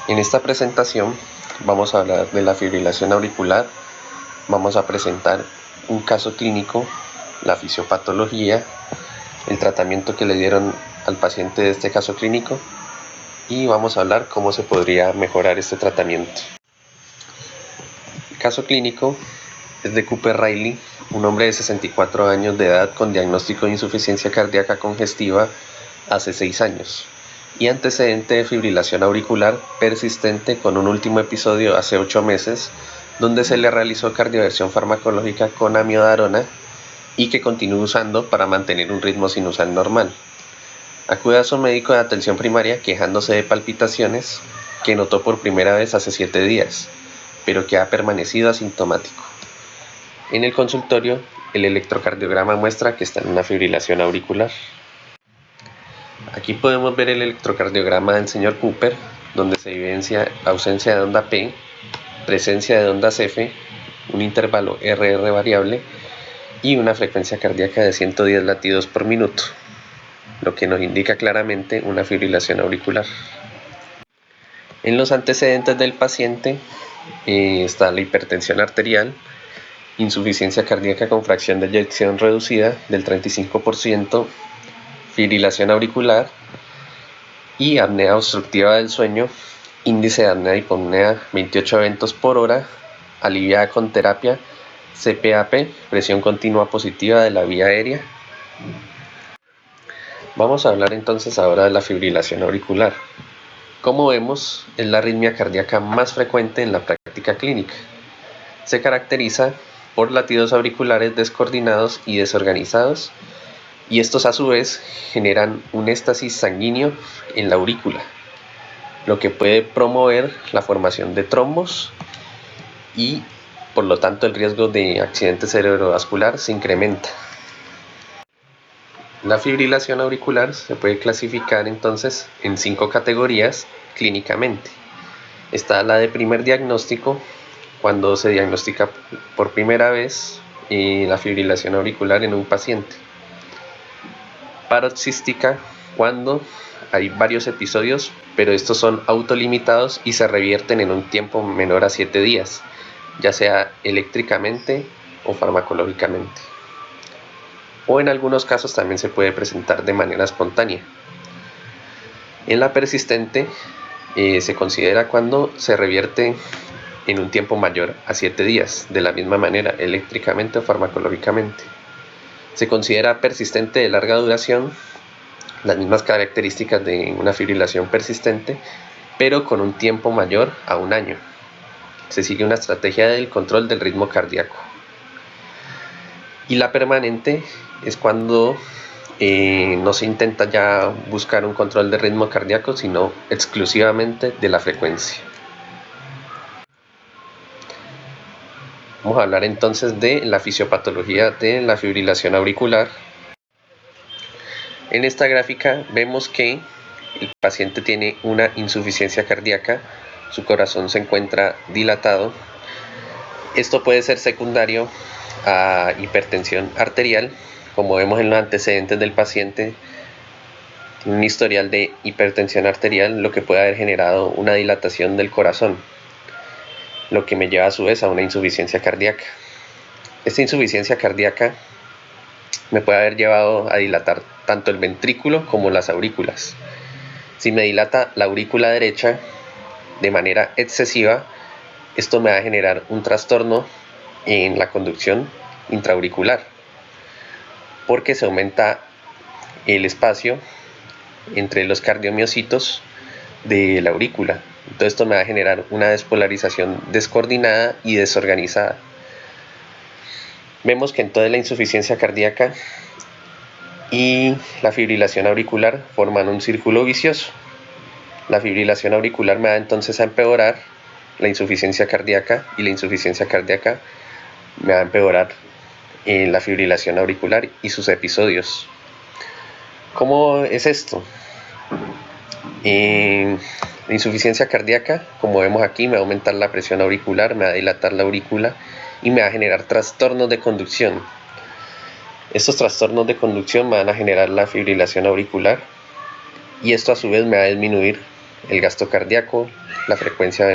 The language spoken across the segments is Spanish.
En esta presentación vamos a hablar de la fibrilación auricular, vamos a presentar un caso clínico, la fisiopatología, el tratamiento que le dieron al paciente de este caso clínico y vamos a hablar cómo se podría mejorar este tratamiento. El caso clínico es de Cooper Riley, un hombre de 64 años de edad con diagnóstico de insuficiencia cardíaca congestiva hace 6 años y antecedente de fibrilación auricular persistente con un último episodio hace 8 meses donde se le realizó cardioversión farmacológica con amiodarona y que continúa usando para mantener un ritmo sinusal normal. Acude a su médico de atención primaria quejándose de palpitaciones que notó por primera vez hace 7 días, pero que ha permanecido asintomático. En el consultorio, el electrocardiograma muestra que está en una fibrilación auricular. Aquí podemos ver el electrocardiograma del señor Cooper, donde se evidencia ausencia de onda P, presencia de ondas F, un intervalo RR variable y una frecuencia cardíaca de 110 latidos por minuto, lo que nos indica claramente una fibrilación auricular. En los antecedentes del paciente está la hipertensión arterial, insuficiencia cardíaca con fracción de eyección reducida del 35%, fibrilación auricular y apnea obstructiva del sueño, índice de apnea y hipopnea 28 eventos por hora, aliviada con terapia, CPAP, presión continua positiva de la vía aérea. Vamos a hablar entonces ahora de la fibrilación auricular. Como vemos, es la arritmia cardíaca más frecuente en la práctica clínica. Se caracteriza por latidos auriculares descoordinados y desorganizados, y estos a su vez generan un éstasis sanguíneo en la aurícula, lo que puede promover la formación de trombos y por lo tanto el riesgo de accidente cerebrovascular se incrementa. La fibrilación auricular se puede clasificar entonces en 5 categorías clínicamente. Está la de primer diagnóstico, cuando se diagnostica por primera vez la fibrilación auricular en un paciente. Paroxística, cuando hay varios episodios, pero estos son autolimitados y se revierten en un tiempo menor a 7 días, ya sea eléctricamente o farmacológicamente. O en algunos casos también se puede presentar de manera espontánea. En la persistente se considera cuando se revierte en un tiempo mayor a 7 días, de la misma manera, eléctricamente o farmacológicamente. Se considera persistente de larga duración, las mismas características de una fibrilación persistente, pero con un tiempo mayor a 1 año. Se sigue una estrategia del control del ritmo cardíaco. Y la permanente es cuando no se intenta ya buscar un control de ritmo cardíaco, sino exclusivamente de la frecuencia. Vamos a hablar entonces de la fisiopatología de la fibrilación auricular. En esta gráfica vemos que el paciente tiene una insuficiencia cardíaca, su corazón se encuentra dilatado. Esto puede ser secundario a hipertensión arterial, como vemos en los antecedentes del paciente, un historial de hipertensión arterial, lo que puede haber generado una dilatación del corazón, lo que me lleva a su vez a una insuficiencia cardíaca. Esta insuficiencia cardíaca me puede haber llevado a dilatar tanto el ventrículo como las aurículas. Si me dilata la aurícula derecha de manera excesiva, esto me va a generar un trastorno en la conducción intraauricular, porque se aumenta el espacio entre los cardiomiocitos de la aurícula. Entonces esto me va a generar una despolarización descoordinada y desorganizada. Vemos que entonces la insuficiencia cardíaca y la fibrilación auricular forman un círculo vicioso. La fibrilación auricular me va entonces a empeorar la insuficiencia cardíaca y la insuficiencia cardíaca me va a empeorar la fibrilación auricular y sus episodios. ¿Cómo es esto? La insuficiencia cardíaca, como vemos aquí, me va a aumentar la presión auricular, me va a dilatar la aurícula y me va a generar trastornos de conducción. Estos trastornos de conducción me van a generar la fibrilación auricular y esto a su vez me va a disminuir el gasto cardíaco, la frecuencia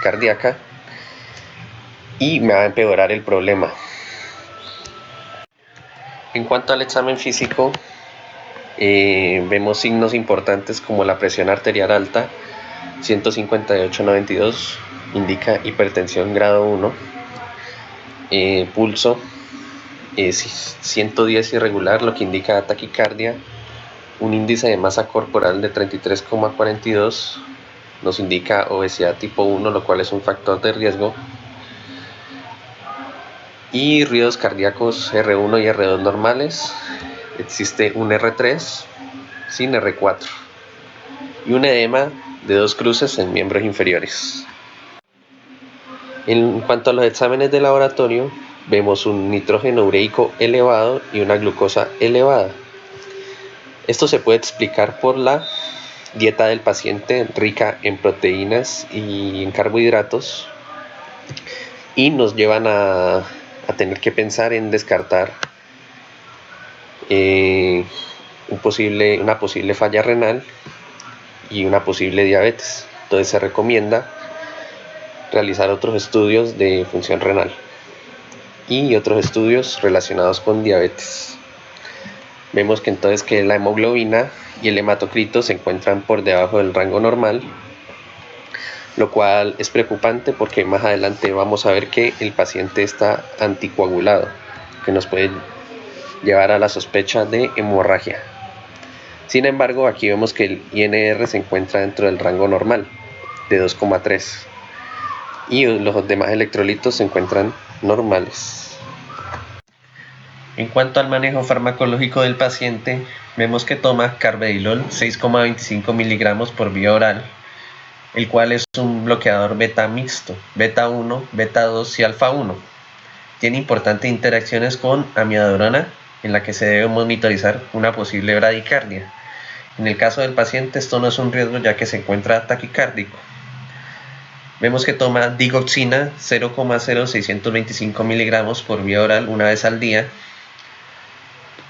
cardíaca, y me va a empeorar el problema. En cuanto al examen físico, vemos signos importantes como la presión arterial alta, 158/92, indica hipertensión grado 1, pulso 110 irregular, lo que indica taquicardia, un índice de masa corporal de 33,42, nos indica obesidad tipo 1, lo cual es un factor de riesgo, y ruidos cardíacos R1 y R2 normales. Existe un R3 sin R4 y un edema de 2 cruces en miembros inferiores. En cuanto a los exámenes de laboratorio, vemos un nitrógeno ureico elevado y una glucosa elevada. Esto se puede explicar por la dieta del paciente rica en proteínas y en carbohidratos, y nos llevan a tener que pensar en descartar una posible falla renal y una posible diabetes. Entonces se recomienda realizar otros estudios de función renal y otros estudios relacionados con diabetes. Vemos que entonces que la hemoglobina y el hematocrito se encuentran por debajo del rango normal, lo cual es preocupante porque más adelante vamos a ver que el paciente está anticoagulado, que nos puede llevar a la sospecha de hemorragia. Sin embargo, aquí vemos que el INR se encuentra dentro del rango normal de 2,3 y los demás electrolitos se encuentran normales. En cuanto al manejo farmacológico del paciente, vemos que toma carvedilol 6,25 miligramos por vía oral, el cual es un bloqueador beta mixto, beta 1, beta 2 y alfa 1. Tiene importantes interacciones con amiodarona, en la que se debe monitorizar una posible bradicardia. En el caso del paciente esto no es un riesgo ya que se encuentra taquicárdico. Vemos que toma digoxina 0,0625 miligramos por vía oral una vez al día.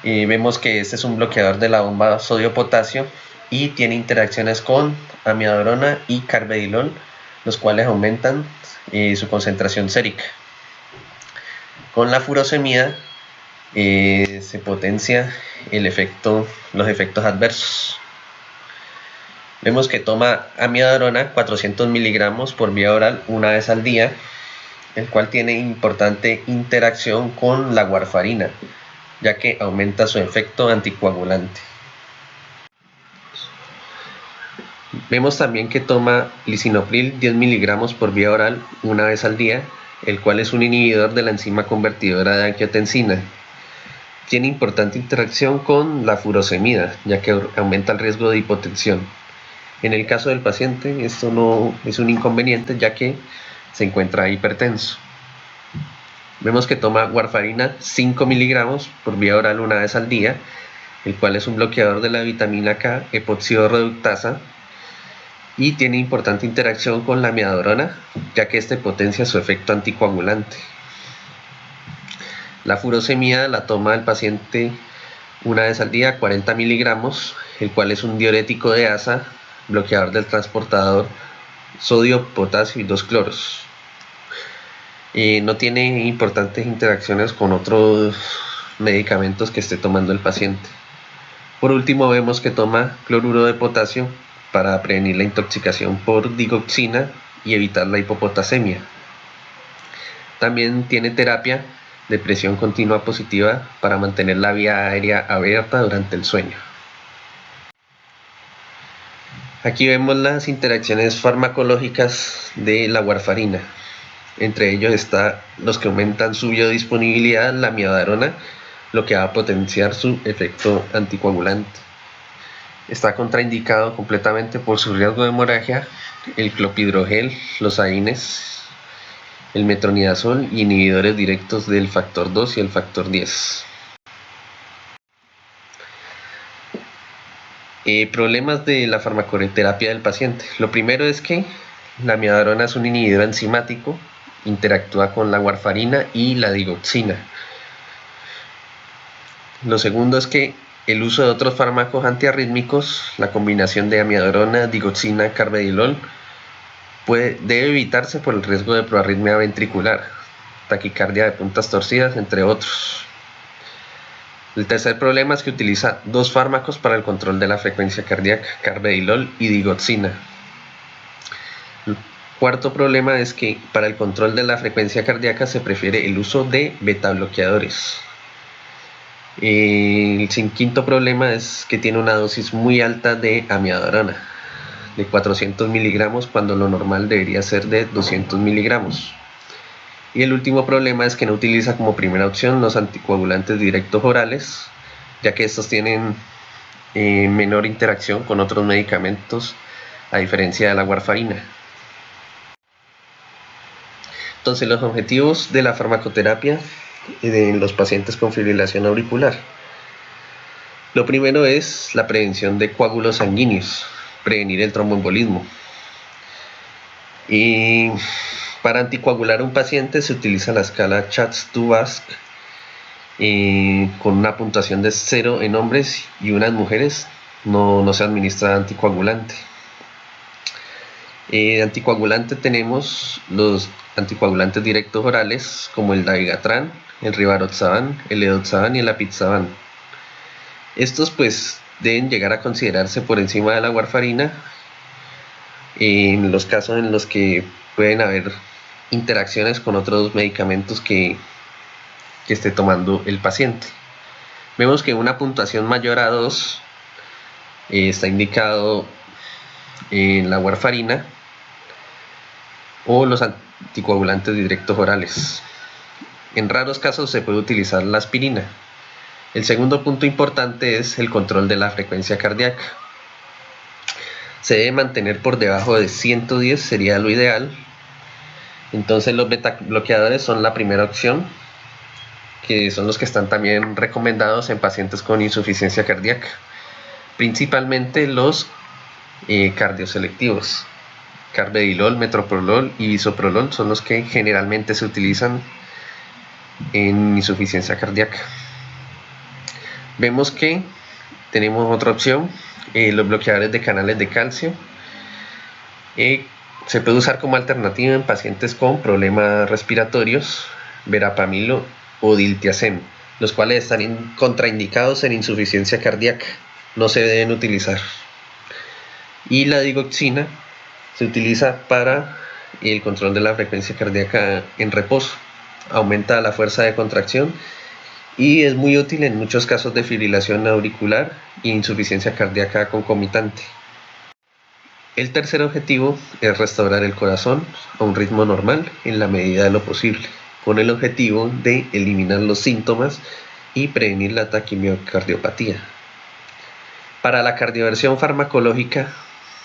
Vemos que este es un bloqueador de la bomba sodio-potasio y tiene interacciones con amiodarona y carvedilol, los cuales aumentan su concentración sérica. Con la furosemida se potencia los efectos adversos. Vemos que toma amiodarona 400 miligramos por vía oral una vez al día, el cual tiene importante interacción con la warfarina, ya que aumenta su efecto anticoagulante. Vemos también que toma lisinopril 10 miligramos por vía oral una vez al día, el cual es un inhibidor de la enzima convertidora de angiotensina. Tiene importante interacción con la furosemida, ya que aumenta el riesgo de hipotensión. En el caso del paciente, esto no es un inconveniente, ya que se encuentra hipertenso. Vemos que toma warfarina 5 miligramos por vía oral una vez al día, el cual es un bloqueador de la vitamina K epoxidorreductasa y tiene importante interacción con la amiodarona, ya que este potencia su efecto anticoagulante. La furosemida la toma el paciente una vez al día, 40 miligramos, el cual es un diurético de asa, bloqueador del transportador sodio, potasio y 2-cloros. No tiene importantes interacciones con otros medicamentos que esté tomando el paciente. Por último, vemos que toma cloruro de potasio para prevenir la intoxicación por digoxina y evitar la hipopotasemia. También tiene terapia de presión continua positiva para mantener la vía aérea abierta durante el sueño. Aquí vemos las interacciones farmacológicas de la warfarina. Entre ellos está los que aumentan su biodisponibilidad, la amiodarona, lo que va a potenciar su efecto anticoagulante. Está contraindicado completamente por su riesgo de hemorragia el clopidogrel, los AINES, el metronidazol y inhibidores directos del factor 2 y el factor 10. Problemas de la farmacoterapia del paciente. Lo primero es que la amiodarona es un inhibidor enzimático, interactúa con la warfarina y la digoxina. Lo segundo es que el uso de otros fármacos antiarrítmicos, la combinación de amiodarona, digoxina, carvedilol, debe evitarse por el riesgo de proarritmia ventricular, taquicardia de puntas torcidas, entre otros. El tercer problema es que utiliza dos fármacos para el control de la frecuencia cardíaca, carvedilol y digoxina. El cuarto problema es que para el control de la frecuencia cardíaca se prefiere el uso de beta bloqueadores. El quinto problema es que tiene una dosis muy alta de amiodarona, de 400 miligramos, cuando lo normal debería ser de 200 miligramos. Y el último problema es que no utiliza como primera opción los anticoagulantes directos orales, ya que estos tienen menor interacción con otros medicamentos, a diferencia de la warfarina. Entonces, los objetivos de la farmacoterapia en los pacientes con fibrilación auricular. Lo primero es la prevención de coágulos sanguíneos, prevenir el tromboembolismo. Y para anticoagular a un paciente se utiliza la escala Chats-Dubas con una puntuación de 0 en hombres y 1 en mujeres. No se administra anticoagulante. Anticoagulante tenemos los anticoagulantes directos orales como el dabigatran, el rivaroxaban, el edoxaban y el apixaban. Estos pues deben llegar a considerarse por encima de la warfarina en los casos en los que pueden haber interacciones con otros medicamentos que esté tomando el paciente. Vemos que una puntuación mayor a 2 está indicado en la warfarina o los anticoagulantes directos orales. En raros casos se puede utilizar la aspirina. El segundo punto importante es el control de la frecuencia cardíaca. Se debe mantener por debajo de 110, sería lo ideal. Entonces los beta bloqueadores son la primera opción, que son los que están también recomendados en pacientes con insuficiencia cardíaca, principalmente los cardioselectivos. Carvedilol, metoprolol y bisoprolol son los que generalmente se utilizan en insuficiencia cardíaca. Vemos que tenemos otra opción, los bloqueadores de canales de calcio. Se puede usar como alternativa en pacientes con problemas respiratorios, verapamilo o diltiazem, los cuales están contraindicados en insuficiencia cardíaca, no se deben utilizar. Y la digoxina se utiliza para el control de la frecuencia cardíaca en reposo, aumenta la fuerza de contracción y es muy útil en muchos casos de fibrilación auricular e insuficiencia cardíaca concomitante. El tercer objetivo es restaurar el corazón a un ritmo normal en la medida de lo posible, con el objetivo de eliminar los síntomas y prevenir la taquimiocardiopatía. Para la cardioversión farmacológica,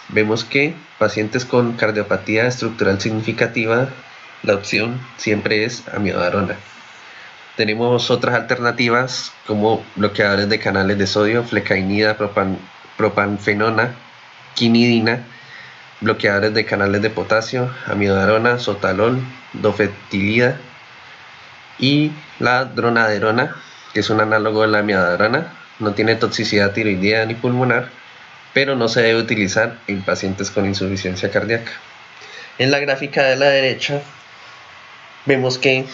vemos que pacientes con cardiopatía estructural significativa, la opción siempre es amiodarona. Tenemos otras alternativas como bloqueadores de canales de sodio, flecainida, propanfenona, quinidina, bloqueadores de canales de potasio, amiodarona, sotalol, dofetilida y la dronaderona, que es un análogo de la amiodarona. No tiene toxicidad tiroidea ni pulmonar, pero no se debe utilizar en pacientes con insuficiencia cardíaca. En la gráfica de la derecha vemos que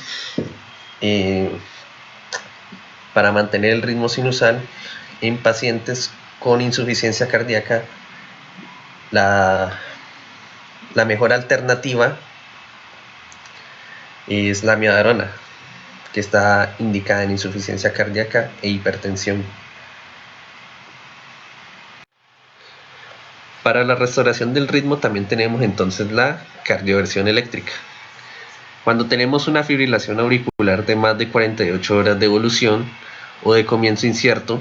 para mantener el ritmo sinusal en pacientes con insuficiencia cardíaca, la mejor alternativa es la amiodarona, que está indicada en insuficiencia cardíaca e hipertensión. Para la restauración del ritmo también tenemos entonces la cardioversión eléctrica. Cuando tenemos una fibrilación auricular de más de 48 horas de evolución o de comienzo incierto,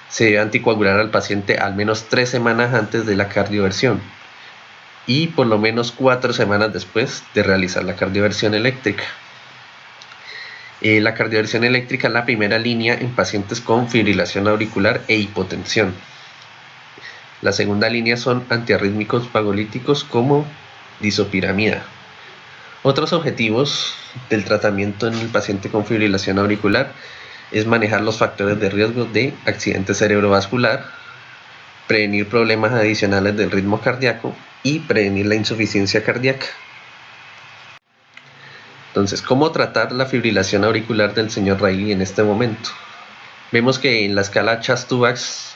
se debe anticoagular al paciente al menos 3 semanas antes de la cardioversión y por lo menos 4 semanas después de realizar la cardioversión eléctrica. La cardioversión eléctrica es la primera línea en pacientes con fibrilación auricular e hipotensión. La segunda línea son antiarrítmicos fagolíticos como disopiramida. Otros objetivos del tratamiento en el paciente con fibrilación auricular es manejar los factores de riesgo de accidente cerebrovascular, prevenir problemas adicionales del ritmo cardíaco y prevenir la insuficiencia cardíaca. Entonces, ¿cómo tratar la fibrilación auricular del señor Riley en este momento? Vemos que en la escala Chast-Tuvax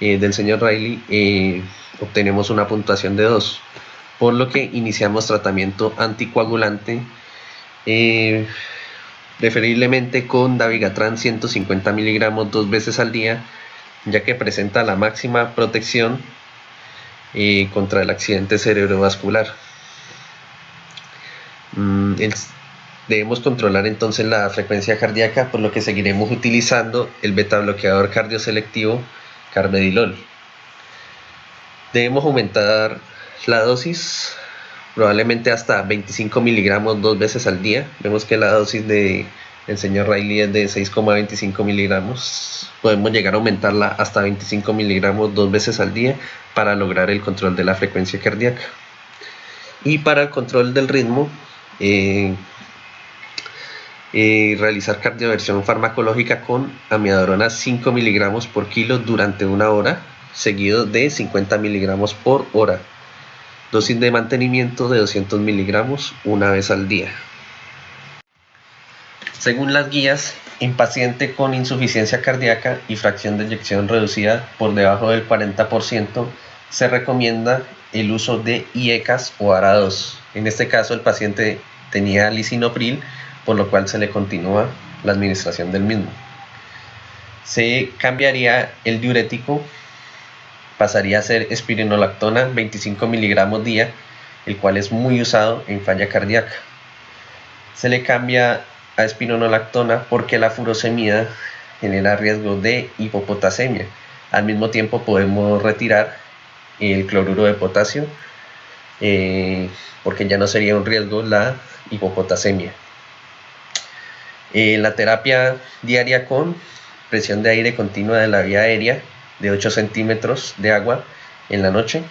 del señor Riley obtenemos una puntuación de 2, por lo que iniciamos tratamiento anticoagulante, preferiblemente con dabigatran 150 miligramos 2 veces al día, ya que presenta la máxima protección contra el accidente cerebrovascular. Debemos controlar entonces la frecuencia cardíaca, por lo que seguiremos utilizando el beta bloqueador cardioselectivo Carvedilol. Debemos aumentar la dosis, probablemente hasta 25 miligramos 2 veces al día. Vemos que la dosis del señor Riley es de 6,25 miligramos. Podemos llegar a aumentarla hasta 25 miligramos 2 veces al día para lograr el control de la frecuencia cardíaca. Y para el control del ritmo, realizar cardioversión farmacológica con amiodarona 5 miligramos por kilo durante 1 hora, seguido de 50 miligramos por hora. Dosis de mantenimiento de 200 miligramos una vez al día. Según las guías, en paciente con insuficiencia cardíaca y fracción de eyección reducida por debajo del 40%, se recomienda el uso de IECAS o ARA2. En este caso, el paciente tenía lisinopril, por lo cual se le continúa la administración del mismo. Se cambiaría el diurético, pasaría a ser espironolactona 25 miligramos día, el cual es muy usado en falla cardíaca. Se le cambia a espironolactona porque la furosemida genera riesgo de hipopotasemia. Al mismo tiempo podemos retirar el cloruro de potasio porque ya no sería un riesgo la hipopotasemia. La terapia diaria con presión de aire continua de la vía aérea de 8 centímetros de agua en la noche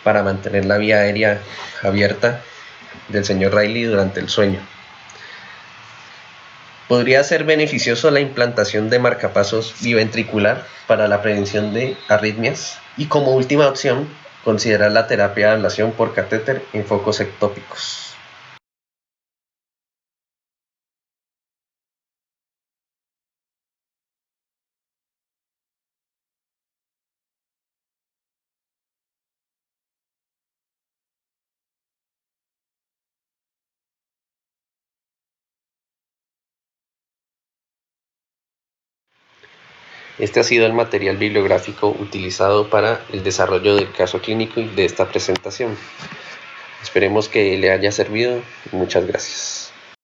para mantener la vía aérea abierta del señor Riley durante el sueño. Podría ser beneficioso la implantación de marcapasos biventricular para la prevención de arritmias y, como última opción, considerar la terapia de ablación por catéter en focos ectópicos. Este ha sido el material bibliográfico utilizado para el desarrollo del caso clínico y de esta presentación. Esperemos que le haya servido y muchas gracias.